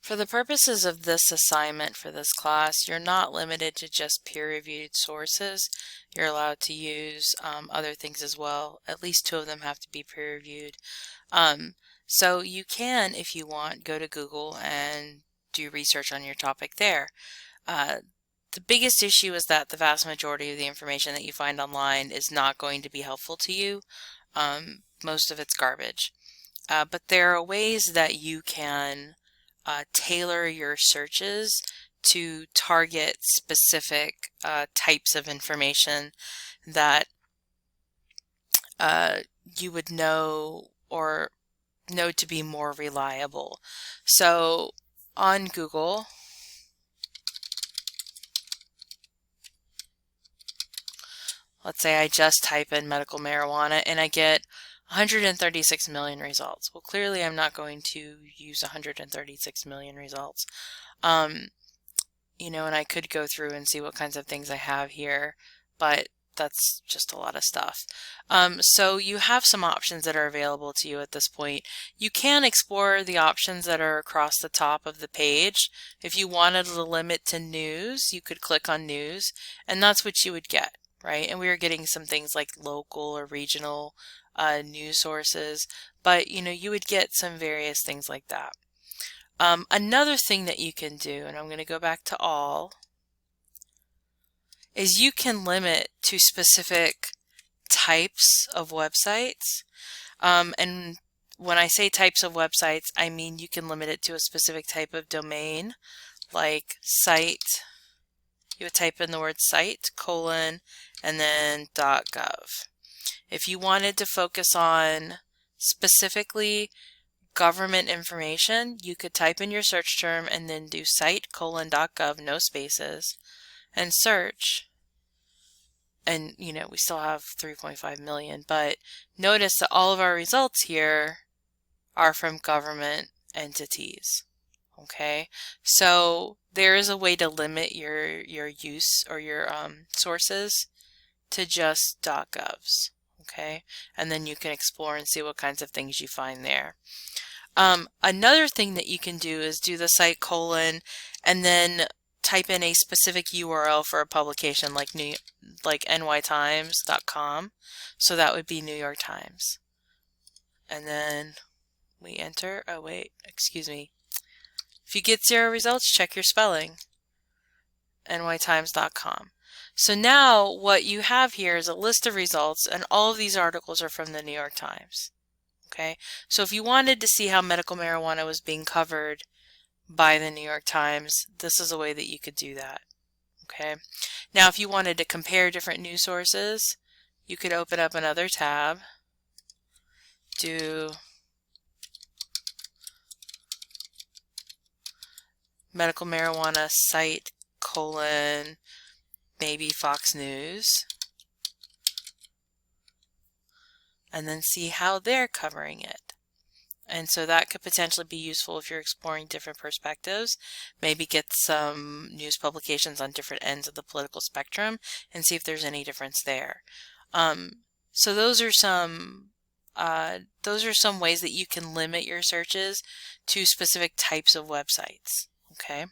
For the purposes of this assignment for this class, you're not limited to just peer-reviewed sources. You're allowed to use other things as well. At least 2 of them have to be peer-reviewed. So you can, if you want, go to Google and do research on your topic there. The biggest issue is that the vast majority of the information that you find online is not going to be helpful to you. Most of it's garbage. But there are ways that you can tailor your searches to target specific types of information that you would know or know to be more reliable. So on Google, let's say I just type in medical marijuana and I get 136 million results. Well, clearly I'm not going to use 136 million results. You know, and I could go through and see what kinds of things I have here, but that's just a lot of stuff. So you have some options that are available to you at this point. You can explore the options that are across the top of the page. If you wanted to limit to news, you could click on news, and that's what you would get, right? And we were getting some things like local or regional news sources, but you know, you would get some various things like that. Another thing that you can do, and I'm going to go back to all, is you can limit to specific types of websites. And when I say types of websites, I mean you can limit it to a specific type of domain, like site. You would type in the word site, colon, and then .gov. If you wanted to focus on specifically government information, you could type in your search term and then do site :.gov, no spaces, and search. And you know, we still have 3.5 million, but notice that all of our results here are from government entities. Okay, so there is a way to limit your use or your sources to just .govs. Okay, and then you can explore and see what kinds of things you find there. Another thing that you can do is do the site colon and then type in a specific URL for a publication like nytimes.com. So that would be New York Times. And then we enter, oh wait, excuse me. If you get 0 results, check your spelling. nytimes.com. So now what you have here is a list of results, and all of these articles are from the New York Times. Okay, so if you wanted to see how medical marijuana was being covered by the New York Times, this is a way that you could do that. Okay, now if you wanted to compare different news sources, you could open up another tab, do medical marijuana site colon maybe Fox News, and then see how they're covering it. And so that could potentially be useful if you're exploring different perspectives. Maybe get some news publications on different ends of the political spectrum and see if there's any difference there. So those are some ways that you can limit your searches to specific types of websites. Okay.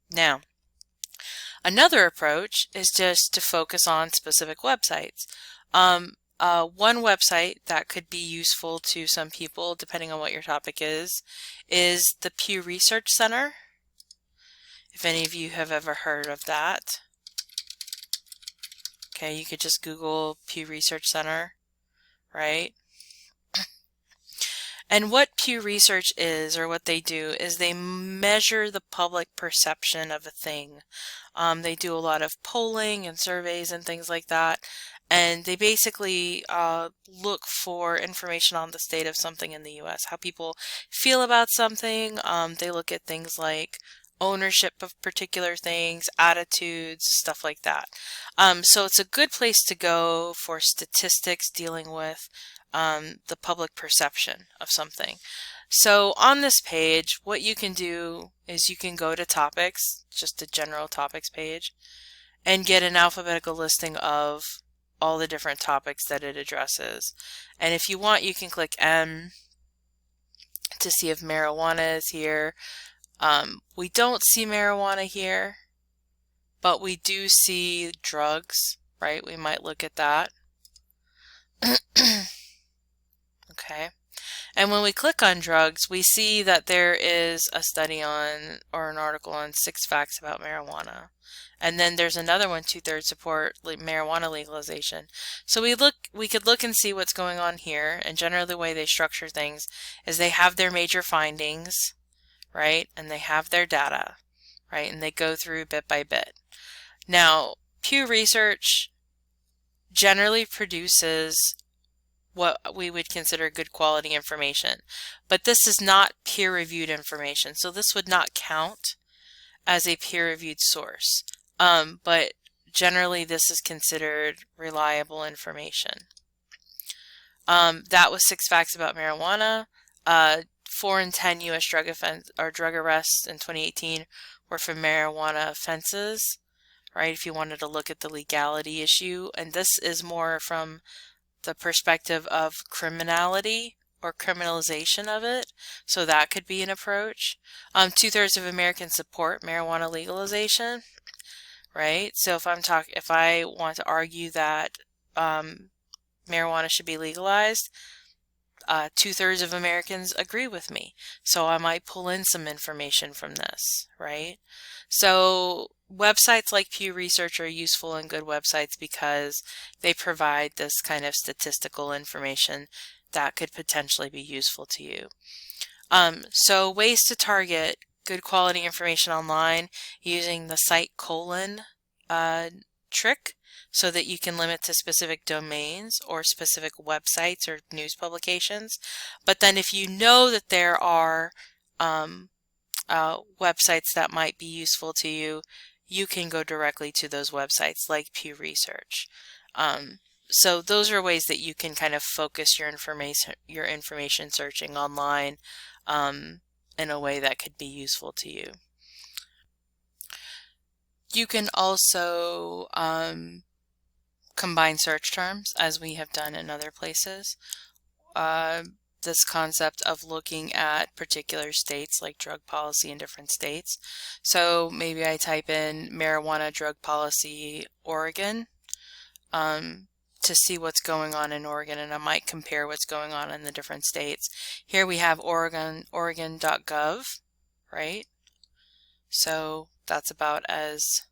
Now, another approach is just to focus on specific websites. One website that could be useful to some people, depending on what your topic is the Pew Research Center. If any of you have ever heard of that. Okay, you could just Google Pew Research Center, right? And what Pew Research is, or what they do, is they measure the public perception of a thing. They do a lot of polling and surveys and things like that. And they basically look for information on the state of something in the U.S., how people feel about something. They look at things like ownership of particular things, attitudes, stuff like that. So it's a good place to go for statistics dealing with the public perception of something. So on this page, what you can do is you can go to topics, just a general topics page, and get an alphabetical listing of all the different topics that it addresses. And if you want, you can click M to see if marijuana is here. We don't see marijuana here, but we do see drugs, right? We might look at that. Okay. And when we click on drugs, we see that there is a study on, or an article on 6 facts about marijuana. And then there's another one, 2/3 support marijuana legalization. So we could look and see what's going on here. And generally the way they structure things is they have their major findings, right? And they have their data, right? And they go through bit by bit. Now, Pew Research generally produces what we would consider good quality information, but this is not peer-reviewed information, so this would not count as a peer-reviewed source, but generally this is considered reliable information. That was 6 facts about marijuana. 4 in 10 U.S. drug arrests in 2018 were for marijuana offenses, right? If you wanted to look at the legality issue, and this is more from the perspective of criminality or criminalization of it, so that could be an approach. 2/3 of Americans support marijuana legalization, right? So if I want to argue that marijuana should be legalized, 2/3 of Americans agree with me. So I might pull in some information from this, right? So websites like Pew Research are useful and good websites because they provide this kind of statistical information that could potentially be useful to you. So ways to target good quality information online using the site colon trick, so that you can limit to specific domains or specific websites or news publications. But then if you know that there are websites that might be useful to you, you can go directly to those websites like Pew Research. So those are ways that you can kind of focus your information searching online in a way that could be useful to you. You can also combine search terms, as we have done in other places. This concept of looking at particular states, like drug policy in different states. So maybe I type in marijuana drug policy Oregon to see what's going on in Oregon, and I might compare what's going on in the different states. Here we have oregon.gov, right? So that's about as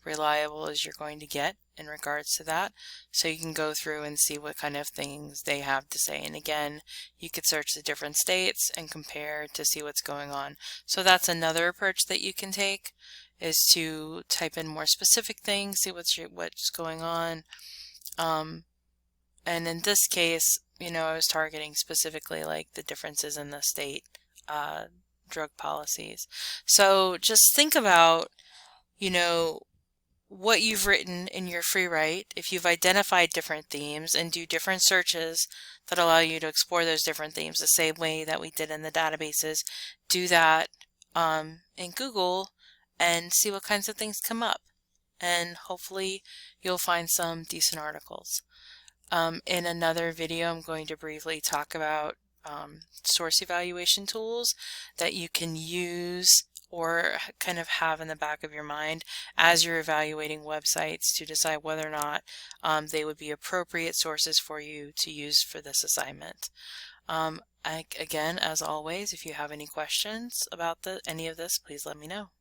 reliable as you're going to get in regards to that. So you can go through and see what kind of things they have to say. And again, you could search the different states and compare to see what's going on. So that's another approach that you can take, is to type in more specific things, see what's going on. And in this case, you know, I was targeting specifically like the differences in the state drug policies. So just think about, you know, what you've written in your free write, if you've identified different themes, and do different searches that allow you to explore those different themes the same way that we did in the databases. Do that in Google and see what kinds of things come up, and hopefully you'll find some decent articles. In another video, I'm going to briefly talk about source evaluation tools that you can use or kind of have in the back of your mind as you're evaluating websites to decide whether or not they would be appropriate sources for you to use for this assignment. Again, as always, if you have any questions about any of this, please let me know.